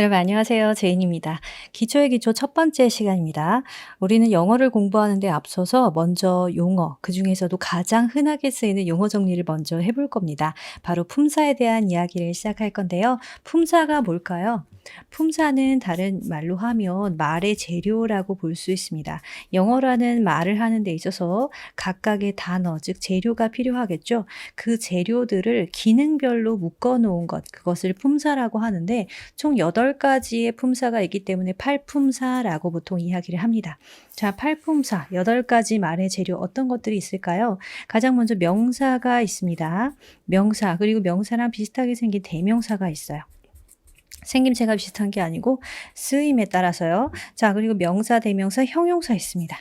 여러분 안녕하세요. 제인입니다. 기초의 기초 첫 번째 시간입니다. 우리는 영어를 공부하는데 앞서서 먼저 용어, 그중에서도 가장 흔하게 쓰이는 용어 정리를 먼저 해볼 겁니다. 바로 품사에 대한 이야기를 시작할 건데요. 품사가 뭘까요? 품사는 다른 말로 하면 말의 재료라고 볼 수 있습니다. 영어라는 말을 하는 데 있어서 각각의 단어, 즉 재료가 필요하겠죠. 그 재료들을 기능별로 묶어 놓은 것, 그것을 품사라고 하는데 총 8가지의 품사가 있기 때문에 팔품사라고 보통 이야기를 합니다. 자, 팔품사, 8가지 말의 재료 어떤 것들이 있을까요? 가장 먼저 명사가 있습니다. 명사, 그리고 명사랑 비슷하게 생긴 대명사가 있어요. 생김새가 비슷한 게 아니고 쓰임에 따라서요. 자, 그리고 명사, 대명사, 형용사 있습니다.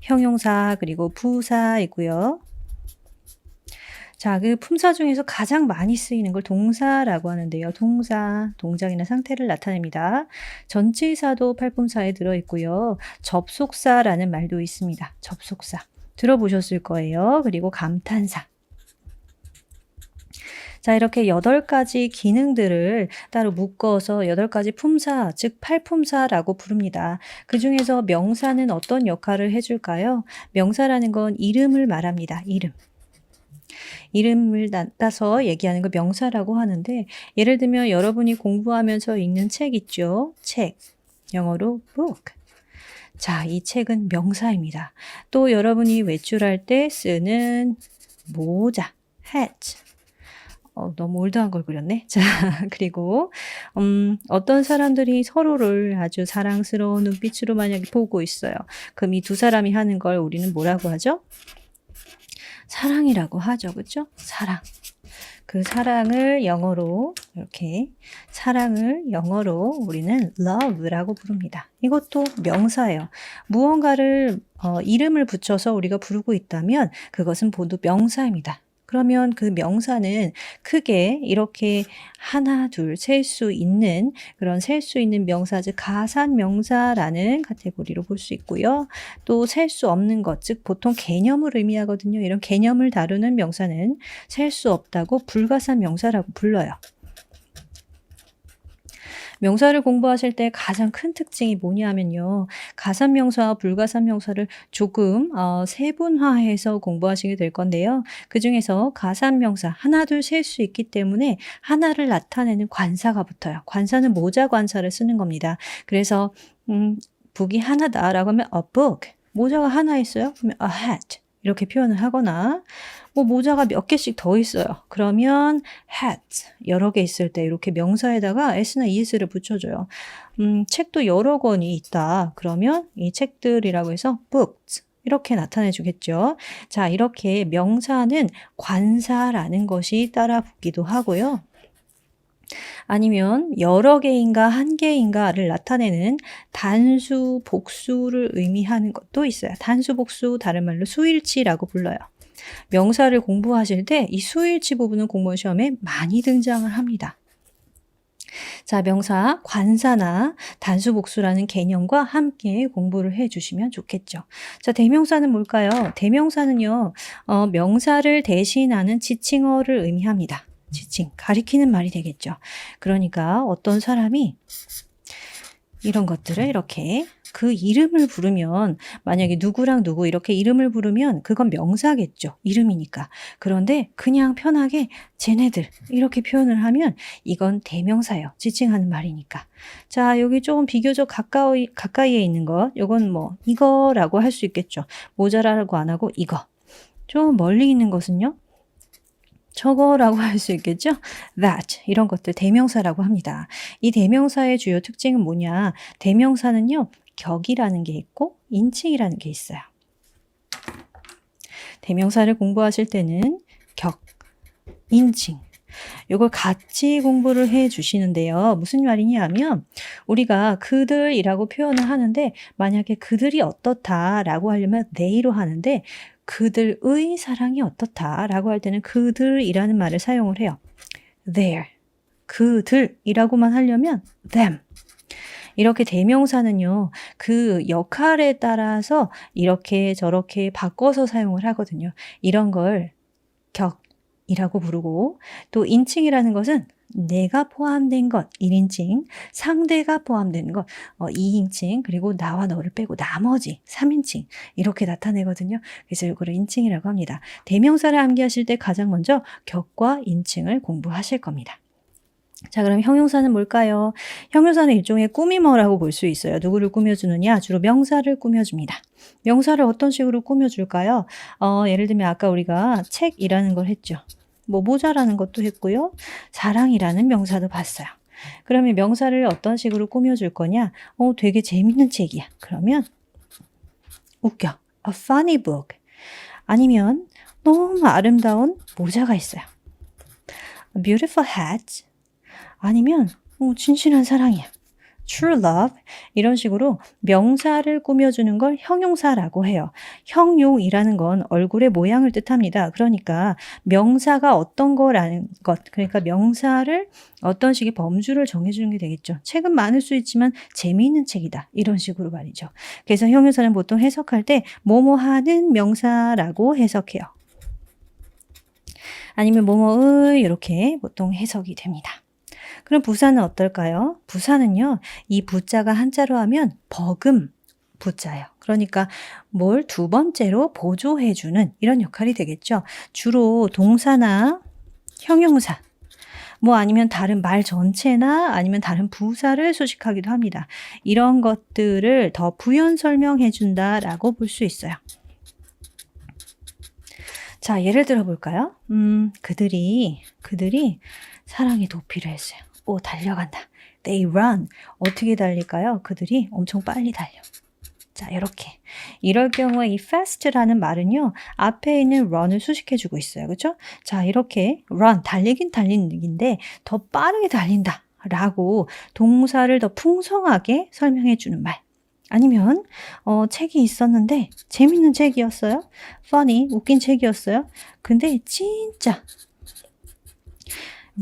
형용사, 그리고 부사 있고요. 자, 그 품사 중에서 가장 많이 쓰이는 걸 동사라고 하는데요. 동사, 동작이나 상태를 나타냅니다. 전치사도 팔품사에 들어있고요. 접속사라는 말도 있습니다. 접속사. 들어보셨을 거예요. 그리고 감탄사. 자, 이렇게 8가지 기능들을 따로 묶어서 8가지 품사, 즉 팔품사라고 부릅니다. 그 중에서 명사는 어떤 역할을 해줄까요? 명사라는 건 이름을 말합니다. 이름을 따서 얘기하는 걸 명사라고 하는데, 예를 들면 여러분이 공부하면서 읽는 책 있죠? 책. 영어로 book. 자, 이 책은 명사입니다. 또 여러분이 외출할 때 쓰는 모자, hat. 너무 올드한 걸 그렸네. 자, 그리고 어떤 사람들이 서로를 아주 사랑스러운 눈빛으로 만약에 보고 있어요. 그럼 이 두 사람이 하는 걸 우리는 뭐라고 하죠? 사랑이라고 하죠. 그렇죠? 사랑. 그 사랑을 영어로 이렇게 사랑을 영어로 우리는 love라고 부릅니다. 이것도 명사예요. 무언가를 이름을 붙여서 우리가 부르고 있다면 그것은 모두 명사입니다. 그러면 그 명사는 크게 이렇게 하나, 둘, 셀 수 있는 그런 셀 수 있는 명사, 즉 가산명사라는 카테고리로 볼 수 있고요. 또 셀 수 없는 것, 즉 보통 개념을 의미하거든요. 이런 개념을 다루는 명사는 셀 수 없다고 불가산명사라고 불러요. 명사를 공부하실 때 가장 큰 특징이 뭐냐면요. 가산명사와 불가산명사를 조금 세분화해서 공부하시게 될 건데요. 그중에서 가산명사 하나 둘 셀 수 있기 때문에 하나를 나타내는 관사가 붙어요. 관사는 모자 관사를 쓰는 겁니다. 그래서 북이 하나다라고 하면 a book. 모자가 하나 있어요? 그러면 a hat. 이렇게 표현을 하거나 뭐 모자가 몇 개씩 더 있어요. 그러면 hat 여러 개 있을 때 이렇게 명사에다가 s나 es를 붙여줘요. 책도 여러 권이 있다. 그러면 이 책들이라고 해서 books 이렇게 나타내 주겠죠. 자, 이렇게 명사는 관사라는 것이 따라 붙기도 하고요. 아니면 여러 개인가 한 개인가를 나타내는 단수, 복수를 의미하는 것도 있어요. 단수, 복수, 다른 말로 수일치라고 불러요. 명사를 공부하실 때 이 수일치 부분은 공무원 시험에 많이 등장을 합니다. 자, 명사, 관사나 단수, 복수라는 개념과 함께 공부를 해주시면 좋겠죠. 자, 대명사는 뭘까요? 대명사는요, 명사를 대신하는 지칭어를 의미합니다. 지칭, 가리키는 말이 되겠죠. 그러니까 어떤 사람이 이런 것들을 이렇게 그 이름을 부르면 만약에 누구랑 누구 이렇게 이름을 부르면 그건 명사겠죠. 이름이니까. 그런데 그냥 편하게 쟤네들 이렇게 표현을 하면 이건 대명사예요. 지칭하는 말이니까. 자, 여기 조금 비교적 가까이에 있는 것. 요건 뭐 이거라고 할 수 있겠죠. 모자라고 안 하고 이거. 좀 멀리 있는 것은요. 저거라고 할 수 있겠죠? that 이런 것들 대명사라고 합니다. 이 대명사의 주요 특징은 뭐냐? 대명사는요. 격이라는 게 있고 인칭이라는 게 있어요. 대명사를 공부하실 때는 격, 인칭 이걸 같이 공부를 해 주시는데요. 무슨 말이냐 하면 우리가 그들이라고 표현을 하는데 만약에 그들이 어떻다라고 하려면 they로 하는데 그들의 사랑이 어떻다라고 할 때는 그들이라는 말을 사용을 해요. their, 그들이라고만 하려면 them. 이렇게 대명사는요. 그 역할에 따라서 이렇게 저렇게 바꿔서 사용을 하거든요. 이런 걸 격이라고 부르고 또 인칭이라는 것은 내가 포함된 것 1인칭, 상대가 포함된 것 2인칭, 그리고 나와 너를 빼고 나머지 3인칭 이렇게 나타내거든요. 그래서 이거를 인칭이라고 합니다. 대명사를 암기하실 때 가장 먼저 격과 인칭을 공부하실 겁니다. 자, 그럼 형용사는 뭘까요? 형용사는 일종의 꾸미머라고 볼 수 있어요. 누구를 꾸며주느냐? 주로 명사를 꾸며줍니다. 명사를 어떤 식으로 꾸며줄까요? 예를 들면 아까 우리가 책이라는 걸 했죠. 뭐 모자라는 것도 했고요. 사랑이라는 명사도 봤어요. 그러면 명사를 어떤 식으로 꾸며줄 거냐? 되게 재밌는 책이야. 그러면 웃겨. A funny book. 아니면 너무 아름다운 모자가 있어요. A beautiful hat. 아니면 진실한 사랑이야. True love. 이런 식으로 명사를 꾸며주는 걸 형용사라고 해요. 형용이라는 건 얼굴의 모양을 뜻합니다. 그러니까 명사가 어떤 거라는 것, 그러니까 명사를 어떤 식의 범주를 정해주는 게 되겠죠. 책은 많을 수 있지만 재미있는 책이다. 이런 식으로 말이죠. 그래서 형용사는 보통 해석할 때 뭐뭐 하는 명사라고 해석해요. 아니면 뭐뭐의 이렇게 보통 해석이 됩니다. 그럼 부사는 어떨까요? 부사는요, 이 부자가 한자로 하면 버금 부자예요. 그러니까 뭘 두 번째로 보조해주는 이런 역할이 되겠죠. 주로 동사나 형용사, 뭐 아니면 다른 말 전체나 아니면 다른 부사를 수식하기도 합니다. 이런 것들을 더 부연 설명해준다라고 볼 수 있어요. 자, 예를 들어 볼까요? 그들이 사랑의 도피를 했어요. 달려간다. They run. 어떻게 달릴까요? 그들이 엄청 빨리 달려. 자, 이렇게. 이럴 경우에 이 fast라는 말은요, 앞에 있는 run을 수식해주고 있어요. 그렇죠? 자, 이렇게 run, 달리긴 달리는데 더 빠르게 달린다 라고 동사를 더 풍성하게 설명해주는 말. 아니면 책이 있었는데 재밌는 책이었어요. funny, 웃긴 책이었어요. 근데 진짜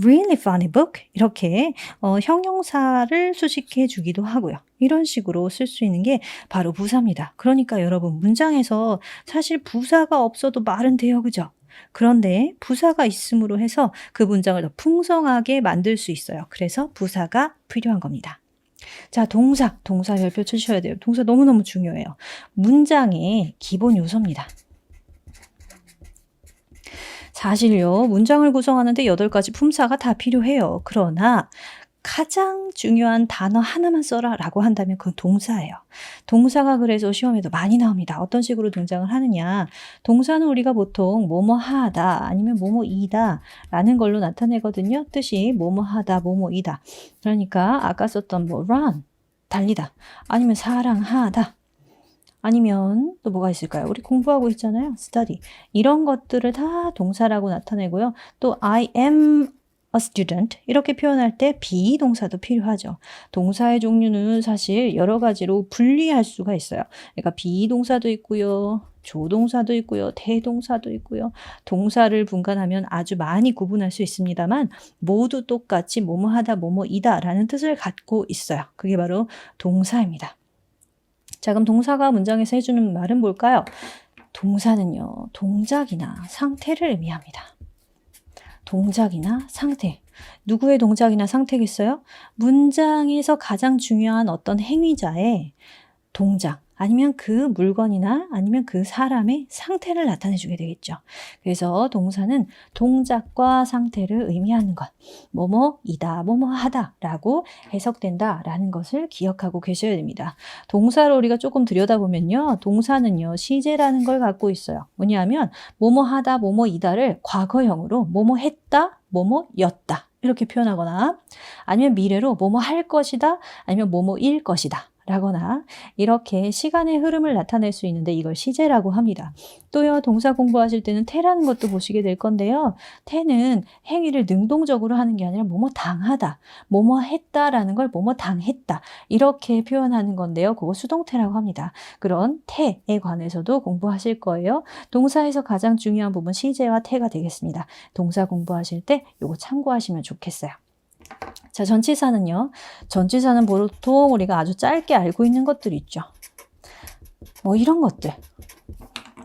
really funny book 이렇게 형용사를 수식해 주기도 하고요. 이런 식으로 쓸 수 있는 게 바로 부사입니다. 그러니까 여러분 문장에서 사실 부사가 없어도 말은 돼요. 그죠? 그런데 부사가 있음으로 해서 그 문장을 더 풍성하게 만들 수 있어요. 그래서 부사가 필요한 겁니다. 자, 동사 별표 쳐주셔야 돼요. 동사 너무너무 중요해요. 문장의 기본 요소입니다. 사실요, 문장을 구성하는데 8가지 품사가 다 필요해요. 그러나 가장 중요한 단어 하나만 써라 라고 한다면 그건 동사예요. 동사가 그래서 시험에도 많이 나옵니다. 어떤 식으로 등장을 하느냐. 동사는 우리가 보통 뭐뭐 하다 아니면 뭐뭐이다 라는 걸로 나타내거든요. 뜻이 뭐뭐 하다, 뭐뭐이다. 그러니까 아까 썼던 뭐 run, 달리다 아니면 사랑하다. 아니면 또 뭐가 있을까요? 우리 공부하고 있잖아요. study. 이런 것들을 다 동사라고 나타내고요. 또 I am a student 이렇게 표현할 때 비동사도 필요하죠. 동사의 종류는 사실 여러 가지로 분리할 수가 있어요. 그러니까 비동사도 있고요. 조동사도 있고요. 대동사도 있고요. 동사를 분간하면 아주 많이 구분할 수 있습니다만 모두 똑같이 뭐뭐하다, 뭐뭐이다 라는 뜻을 갖고 있어요. 그게 바로 동사입니다. 자, 그럼 동사가 문장에서 해주는 말은 뭘까요? 동사는요, 동작이나 상태를 의미합니다. 동작이나 상태. 누구의 동작이나 상태겠어요? 문장에서 가장 중요한 어떤 행위자의 동작, 아니면 그 물건이나 아니면 그 사람의 상태를 나타내주게 되겠죠. 그래서 동사는 동작과 상태를 의미하는 것, 뭐뭐이다, 뭐뭐하다 라고 해석된다라는 것을 기억하고 계셔야 됩니다. 동사를 우리가 조금 들여다보면요, 동사는요, 시제라는 걸 갖고 있어요. 뭐냐면 뭐뭐하다, 뭐뭐이다를 과거형으로 뭐뭐했다, 뭐뭐였다 이렇게 표현하거나 아니면 미래로 뭐뭐할 것이다, 아니면 뭐뭐일 것이다 라거나 이렇게 시간의 흐름을 나타낼 수 있는데 이걸 시제라고 합니다. 또요, 동사 공부하실 때는 태라는 것도 보시게 될 건데요. 태는 행위를 능동적으로 하는 게 아니라 뭐뭐 당하다, 뭐뭐 했다라는 걸 뭐뭐 당했다 이렇게 표현하는 건데요. 그거 수동태라고 합니다. 그런 태에 관해서도 공부하실 거예요. 동사에서 가장 중요한 부분 시제와 태가 되겠습니다. 동사 공부하실 때 이거 참고하시면 좋겠어요. 자, 전치사는요. 전치사는 보통 우리가 아주 짧게 알고 있는 것들이 있죠. 뭐 이런 것들.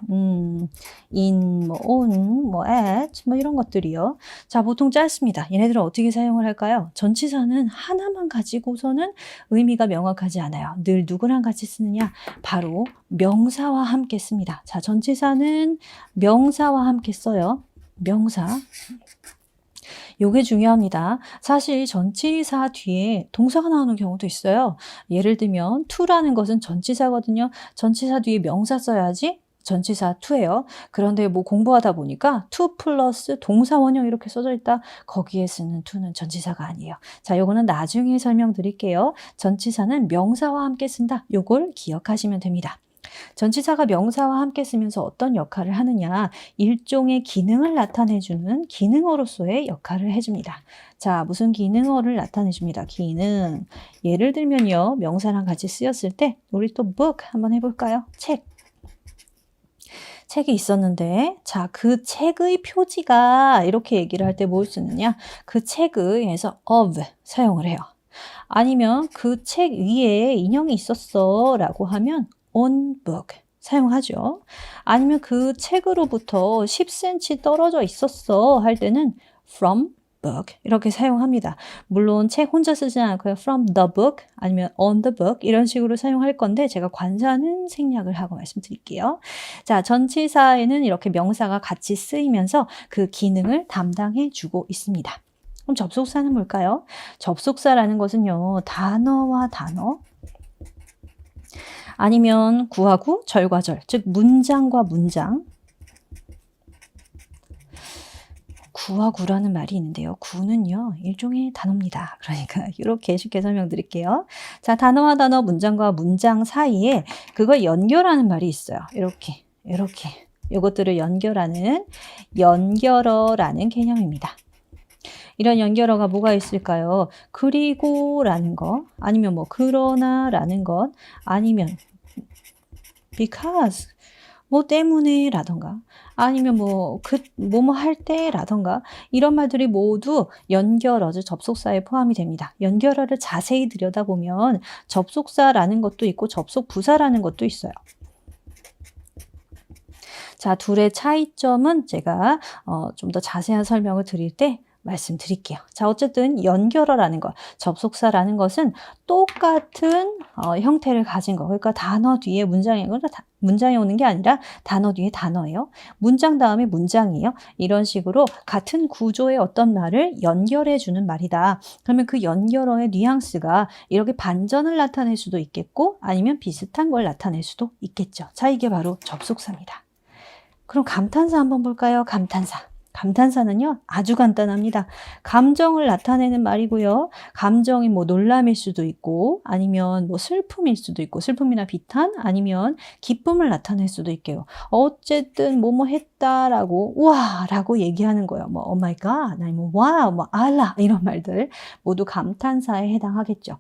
in, 뭐 on, 뭐 at, 뭐 이런 것들이요. 자, 보통 짧습니다. 얘네들은 어떻게 사용을 할까요? 전치사는 하나만 가지고서는 의미가 명확하지 않아요. 늘 누구랑 같이 쓰느냐? 바로 명사와 함께 씁니다. 자, 전치사는 명사와 함께 써요. 명사. 요게 중요합니다. 사실 전치사 뒤에 동사가 나오는 경우도 있어요. 예를 들면 to라는 것은 전치사거든요. 전치사 뒤에 명사 써야지 전치사 to예요. 그런데 뭐 공부하다 보니까 to 플러스 동사 원형 이렇게 써져 있다. 거기에 쓰는 to는 전치사가 아니에요. 자, 요거는 나중에 설명드릴게요. 전치사는 명사와 함께 쓴다. 요걸 기억하시면 됩니다. 전치사가 명사와 함께 쓰면서 어떤 역할을 하느냐, 일종의 기능을 나타내주는 기능어로서의 역할을 해줍니다. 자, 무슨 기능어를 나타내줍니다. 기능. 예를 들면요, 명사랑 같이 쓰였을 때 우리 또 book 한번 해볼까요? 책. 책이 있었는데, 자, 그 책의 표지가 이렇게 얘기를 할 때 뭘 쓰느냐? 그 책의 에서 of 사용을 해요. 아니면 그 책 위에 인형이 있었어 라고 하면 on book 사용하죠. 아니면 그 책으로부터 10cm 떨어져 있었어 할 때는 from book 이렇게 사용합니다. 물론 책 혼자 쓰지 않고요. from the book 아니면 on the book 이런 식으로 사용할 건데 제가 관사는 생략을 하고 말씀드릴게요. 자, 전치사에는 이렇게 명사가 같이 쓰이면서 그 기능을 담당해 주고 있습니다. 그럼 접속사는 뭘까요? 접속사라는 것은요, 단어와 단어, 아니면 구하고 절과 절, 즉 문장과 문장. 구하구라는 말이 있는데요. 구는요, 일종의 단어입니다. 그러니까 이렇게 쉽게 설명드릴게요. 자, 단어와 단어, 문장과 문장 사이에 그걸 연결하는 말이 있어요. 이렇게. 이것들을 연결하는 연결어라는 개념입니다. 이런 연결어가 뭐가 있을까요? 그리고라는 거, 아니면 뭐 그러나라는 것, 아니면 because 뭐 때문에라던가, 아니면 뭐뭐 할 때라던가 이런 말들이 모두 연결어, 즉 접속사에 포함이 됩니다. 연결어를 자세히 들여다보면 접속사라는 것도 있고 접속부사라는 것도 있어요. 자, 둘의 차이점은 제가 좀 더 자세한 설명을 드릴 때 말씀드릴게요. 자, 어쨌든 연결어라는 것, 접속사라는 것은 똑같은 형태를 가진 거. 그러니까 단어 뒤에 문장이 오는 게 아니라 단어 뒤에 단어예요. 문장 다음에 문장이에요. 이런 식으로 같은 구조의 어떤 말을 연결해 주는 말이다. 그러면 그 연결어의 뉘앙스가 이렇게 반전을 나타낼 수도 있겠고 아니면 비슷한 걸 나타낼 수도 있겠죠. 자, 이게 바로 접속사입니다. 그럼 감탄사 한번 볼까요? 감탄사. 감탄사는요, 아주 간단합니다. 감정을 나타내는 말이고요. 감정이 뭐 놀람일 수도 있고, 아니면 뭐 슬픔일 수도 있고, 슬픔이나 비탄, 아니면 기쁨을 나타낼 수도 있게요. 어쨌든 뭐뭐 했다라고, 우와! 라고 얘기하는 거예요. 뭐, 오 마이 갓, 아니면 와우, 뭐, 알라, 이런 말들 모두 감탄사에 해당하겠죠.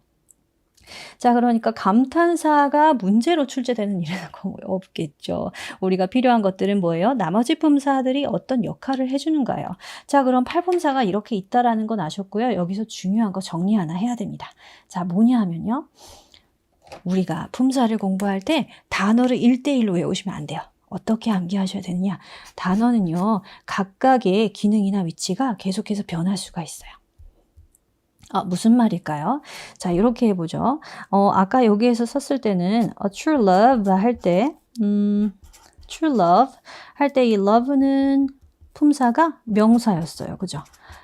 자, 그러니까 감탄사가 문제로 출제되는 일은 없겠죠. 우리가 필요한 것들은 뭐예요? 나머지 품사들이 어떤 역할을 해주는가요? 자, 그럼 팔품사가 이렇게 있다라는 건 아셨고요. 여기서 중요한 거 정리 하나 해야 됩니다. 자, 뭐냐 하면요. 우리가 품사를 공부할 때 단어를 1대1로 외우시면 안 돼요. 어떻게 암기하셔야 되느냐? 단어는요, 각각의 기능이나 위치가 계속해서 변할 수가 있어요. 무슨 말일까요? 자, 이렇게 해보죠. 아까 여기에서 썼을 때는 true love 할 때, true love 할 때 이 love는 품사가 명사였어요. 그죠?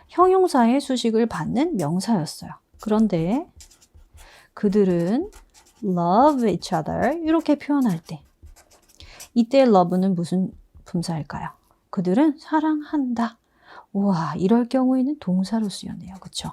형용사의 수식을 받는 명사였어요. 그런데 그들은 love each other 이렇게 표현할 때 이때 love는 무슨 품사일까요? 그들은 사랑한다. 우와, 이럴 경우에는 동사로 쓰였네요. 그쵸?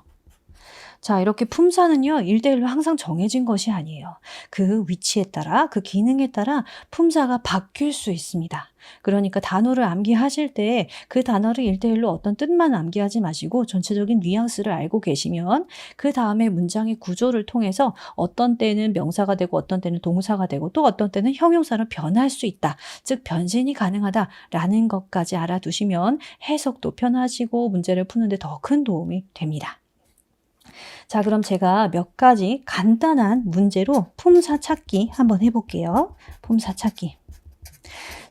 자, 이렇게 품사는요, 1대1로 항상 정해진 것이 아니에요. 그 위치에 따라, 그 기능에 따라 품사가 바뀔 수 있습니다. 그러니까 단어를 암기하실 때 그 단어를 1대1로 어떤 뜻만 암기하지 마시고 전체적인 뉘앙스를 알고 계시면 그 다음에 문장의 구조를 통해서 어떤 때는 명사가 되고 어떤 때는 동사가 되고 또 어떤 때는 형용사로 변할 수 있다. 즉 변신이 가능하다라는 것까지 알아두시면 해석도 편하시고 문제를 푸는데 더 큰 도움이 됩니다. 자, 그럼 제가 몇 가지 간단한 문제로 품사 찾기 한번 해볼게요. 품사 찾기.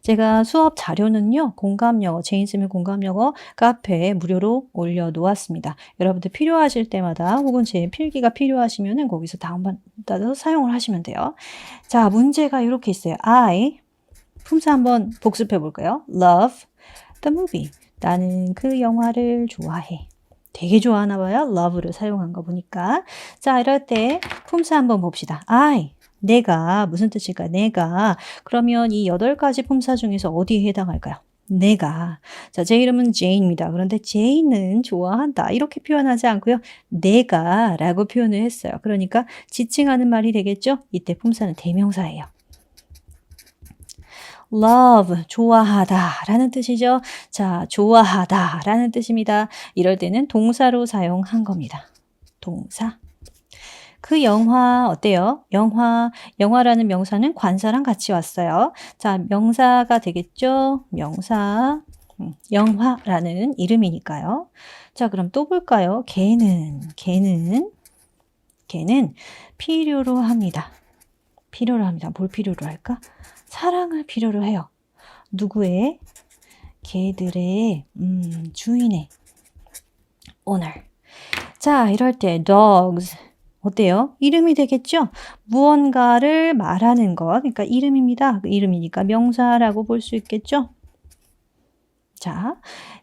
제가 수업 자료는요. 공감영어, 제인스미 공감영어 카페에 무료로 올려놓았습니다. 여러분들 필요하실 때마다 혹은 제 필기가 필요하시면은 거기서 다운받아서 사용을 하시면 돼요. 자, 문제가 이렇게 있어요. I 품사 한번 복습해 볼까요? Love the movie. 나는 그 영화를 좋아해. 되게 좋아하나 봐요. love를 사용한 거 보니까. 자, 이럴 때 품사 한번 봅시다. I, 내가 무슨 뜻일까? 내가. 그러면 이 8가지 품사 중에서 어디에 해당할까요? 내가. 자, 제 이름은 제인입니다. 그런데 제인은 좋아한다. 이렇게 표현하지 않고요. 내가 라고 표현을 했어요. 그러니까 지칭하는 말이 되겠죠? 이때 품사는 대명사예요. love, 좋아하다 라는 뜻이죠. 자, 좋아하다 라는 뜻입니다. 이럴 때는 동사로 사용한 겁니다. 동사. 그 영화 어때요? 영화라는 명사는 관사랑 같이 왔어요. 자, 명사가 되겠죠? 명사, 영화라는 이름이니까요. 자, 그럼 또 볼까요? 걔는 필요로 합니다. 필요로 합니다. 뭘 필요로 할까? 사랑을 필요로 해요. 누구의? 개들의 주인의 owner. 자, 이럴 때 dogs 어때요? 이름이 되겠죠? 무언가를 말하는 것. 그러니까 이름입니다. 이름이니까 명사라고 볼 수 있겠죠? 자,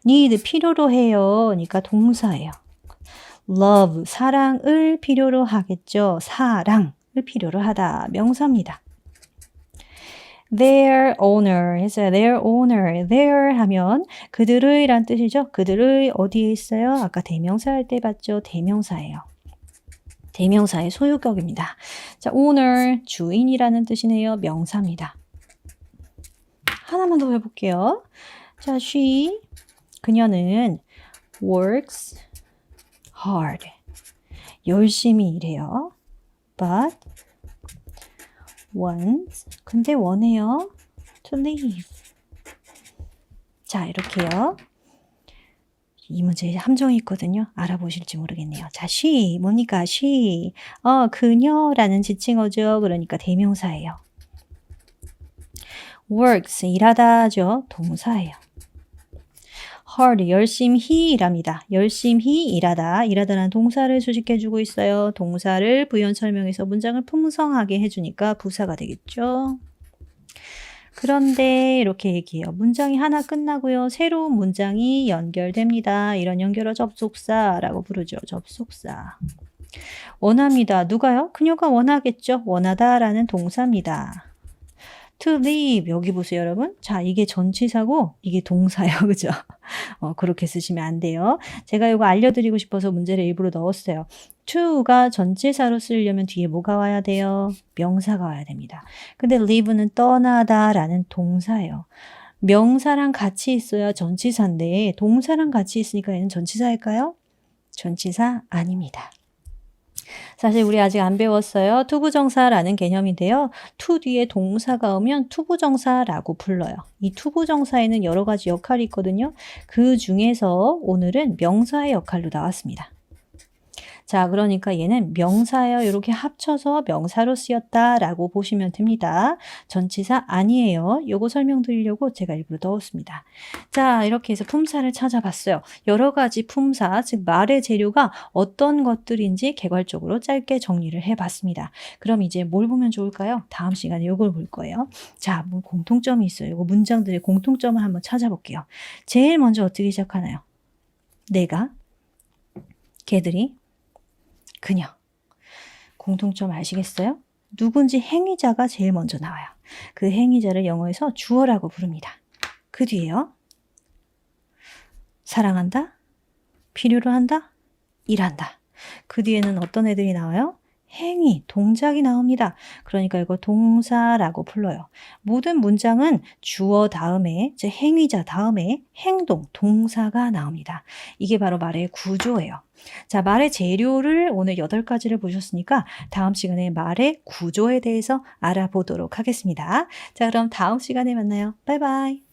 need 필요로 해요. 그러니까 동사예요. love 사랑을 필요로 하겠죠. 사랑을 필요로 하다. 명사입니다. their owner 했어요. their owner. their 하면 그들의 란 뜻이죠. 그들의 어디에 있어요? 아까 대명사 할 때 봤죠? 대명사예요. 대명사의 소유격입니다. 자, owner 주인이라는 뜻이네요. 명사입니다. 하나만 더 해볼게요. 자, she 그녀는 works hard 열심히 일해요. but wants 근데 원해요. to leave 자, 이렇게요. 이 문제에 함정이 있거든요. 알아보실지 모르겠네요. 자, she 뭡니까? she 그녀라는 지칭어죠. 그러니까 대명사예요. works 일하다죠. 동사예요. hard 열심히 일합니다. 열심히 일하다라는 동사를 수식해주고 있어요. 동사를 부연 설명해서 문장을 풍성하게 해주니까 부사가 되겠죠. 그런데 이렇게 얘기해요. 문장이 하나 끝나고요. 새로운 문장이 연결됩니다. 이런 연결어 접속사라고 부르죠. 접속사. 원합니다. 누가요? 그녀가 원하겠죠. 원하다라는 동사입니다. to leave 여기 보세요, 여러분. 자, 이게 전치사고 이게 동사예요. 그죠? 그렇게 쓰시면 안 돼요. 제가 이거 알려드리고 싶어서 문제를 일부러 넣었어요. to가 전치사로 쓰려면 뒤에 뭐가 와야 돼요? 명사가 와야 됩니다. 근데 leave는 떠나다라는 동사예요. 명사랑 같이 있어야 전치사인데 동사랑 같이 있으니까 얘는 전치사일까요? 전치사 아닙니다. 사실 우리 아직 안 배웠어요. 투부정사라는 개념인데요. to 뒤에 동사가 오면 투부정사라고 불러요. 이 투부정사에는 여러 가지 역할이 있거든요. 그 중에서 오늘은 명사의 역할로 나왔습니다. 자, 그러니까 얘는 명사예요. 이렇게 합쳐서 명사로 쓰였다라고 보시면 됩니다. 전치사 아니에요. 요거 설명드리려고 제가 일부러 넣었습니다. 자, 이렇게 해서 품사를 찾아봤어요. 여러 가지 품사, 즉 말의 재료가 어떤 것들인지 개괄적으로 짧게 정리를 해봤습니다. 그럼 이제 뭘 보면 좋을까요? 다음 시간에 요걸 볼 거예요. 자, 뭐 공통점이 있어요. 요거 문장들의 공통점을 한번 찾아볼게요. 제일 먼저 어떻게 시작하나요? 내가, 걔들이, 그녀. 공통점 아시겠어요? 누군지 행위자가 제일 먼저 나와요. 그 행위자를 영어에서 주어라고 부릅니다. 그 뒤에요. 사랑한다, 필요로 한다, 일한다. 그 뒤에는 어떤 애들이 나와요? 행위, 동작이 나옵니다. 그러니까 이거 동사라고 불러요. 모든 문장은 주어 다음에, 즉 행위자 다음에 행동, 동사가 나옵니다. 이게 바로 말의 구조예요. 자, 말의 재료를 오늘 8가지를 보셨으니까 다음 시간에 말의 구조에 대해서 알아보도록 하겠습니다. 자, 그럼 다음 시간에 만나요. 바이바이.